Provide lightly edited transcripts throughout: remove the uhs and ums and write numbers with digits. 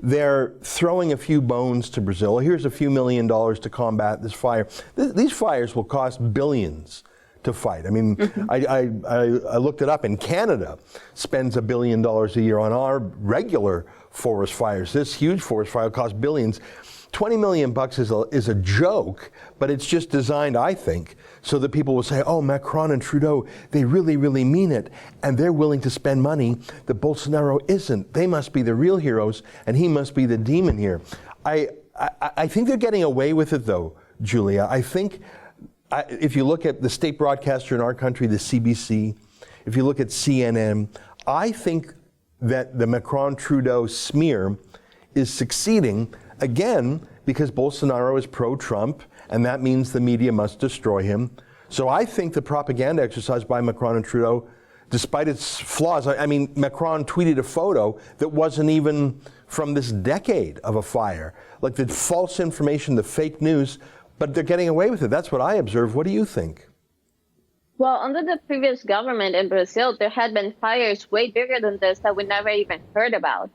they're throwing a few bones to Brazil. Here's a few $1 million to combat this fire. These fires will cost billions to fight. I mean, I looked it up, and Canada spends $1 billion a year on our regular forest fires. This huge forest fire costs billions. 20 million bucks is a joke, but it's just designed, I think, so that people will say, oh, Macron and Trudeau, they really, really mean it, and they're willing to spend money that Bolsonaro isn't. They must be the real heroes, and he must be the demon here. I think they're getting away with it, though, Julia. I think if you look at the state broadcaster in our country, the CBC, if you look at CNN, I think that the Macron-Trudeau smear is succeeding, again, because Bolsonaro is pro-Trump, and that means the media must destroy him. So I think the propaganda exercise by Macron and Trudeau, despite its flaws, I mean, Macron tweeted a photo that wasn't even from this decade of a fire. Like the false information, the fake news, but they're getting away with it. That's what I observe. What do you think? Well, under the previous government in Brazil, there had been fires way bigger than this that we never even heard about.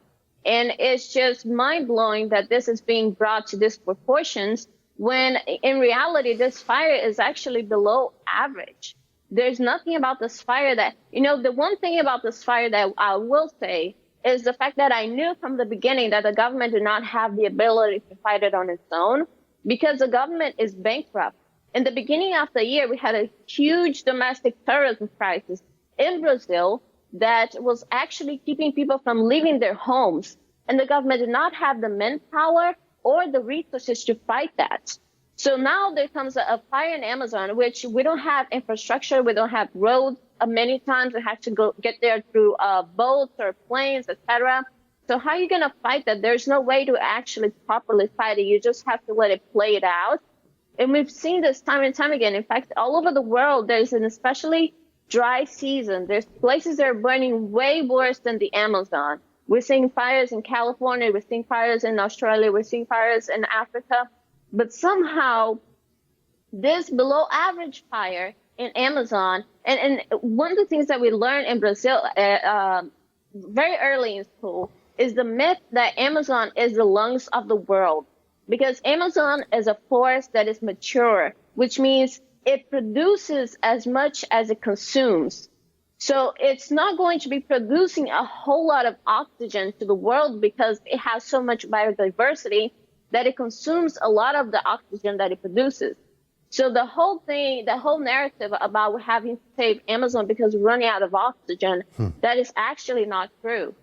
And it's just mind-blowing that this is being brought to these proportions when in reality, this fire is actually below average. There's nothing about this fire that, the one thing about this fire that I will say is the fact that I knew from the beginning that the government did not have the ability to fight it on its own because the government is bankrupt. In the beginning of the year, we had a huge domestic terrorism crisis in Brazil that was actually keeping people from leaving their homes. And the government did not have the manpower or the resources to fight that. So now there comes a fire in Amazon, which we don't have infrastructure, we don't have roads. Many times we have to go get there through boats or planes, etc. So how are you going to fight that? There's no way to actually properly fight it. You just have to let it play it out. And we've seen this time and time again. In fact, all over the world, there's an especially dry season. There's places that are burning way worse than the Amazon. We're seeing fires in California, we're seeing fires in Australia, we're seeing fires in Africa. But somehow, this below average fire in Amazon, and one of the things that we learned in Brazil very early in school is the myth that Amazon is the lungs of the world. Because Amazon is a forest that is mature, which means it produces as much as it consumes. So it's not going to be producing a whole lot of oxygen to the world because it has so much biodiversity that it consumes a lot of the oxygen that it produces. So the whole thing, the whole narrative about having to save Amazon because we're running out of oxygen, that is actually not true.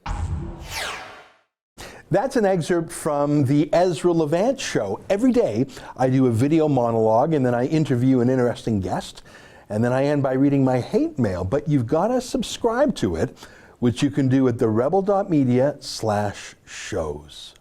That's an excerpt from the Ezra Levant show. Every day I do a video monologue and then I interview an interesting guest and then I end by reading my hate mail. But you've got to subscribe to it, which you can do at therebel.media/shows.